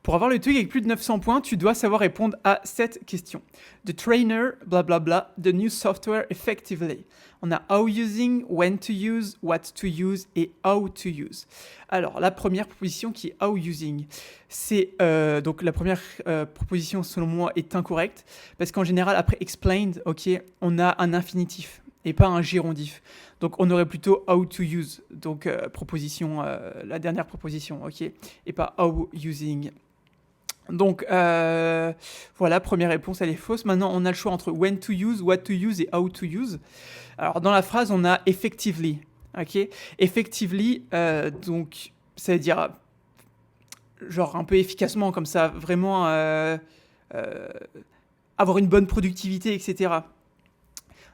Pour avoir le TOEIC avec plus de 900 points, tu dois savoir répondre à cette question. The trainer, blablabla, the new software effectively. On a how using, when to use, what to use et how to use. Alors, la première proposition qui est how using, c'est donc la première proposition selon moi est incorrecte parce qu'en général après explained, ok, on a un infinitif et pas un gérondif. Donc on aurait plutôt how to use, donc la dernière proposition, ok, et pas how using. Donc voilà, première réponse, elle est fausse. Maintenant, on a le choix entre when to use, what to use et how to use. Alors dans la phrase, on a effectively, ok. Effectively, donc ça veut dire genre un peu efficacement, comme ça, vraiment avoir une bonne productivité, etc.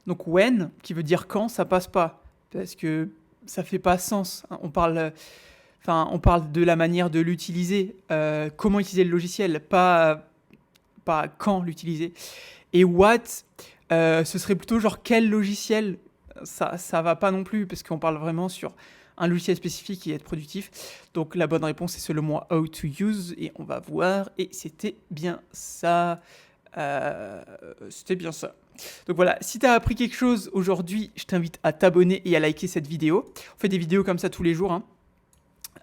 Donc when, qui veut dire quand, ça passe pas, parce que ça fait pas sens. On parle de la manière de l'utiliser, comment utiliser le logiciel, pas quand l'utiliser. Et what, ce serait plutôt genre quel logiciel, ça va pas non plus, parce qu'on parle vraiment sur un logiciel spécifique et être productif. Donc la bonne réponse est selon moi how to use, et on va voir, et c'était bien ça. Donc voilà, si tu as appris quelque chose aujourd'hui, je t'invite à t'abonner et à liker cette vidéo. On fait des vidéos comme ça tous les jours, hein.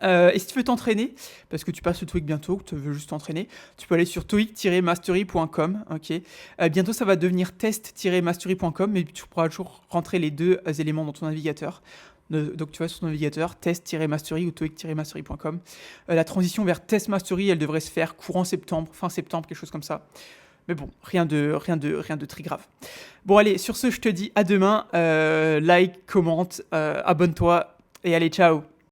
Et si tu veux t'entraîner, parce que tu passes le TOEIC bientôt, que tu veux juste t'entraîner, tu peux aller sur toeic-mastery.com. Okay. Bientôt, ça va devenir test-mastery.com, mais tu pourras toujours rentrer les deux éléments dans ton navigateur. Donc tu vas sur ton navigateur, test-mastery ou toeic-mastery.com. La transition vers test mastery, elle devrait se faire courant septembre, fin septembre, quelque chose comme ça. Mais bon, rien de très grave. Bon allez, sur ce, je te dis à demain. Like, commente, abonne-toi et allez, ciao.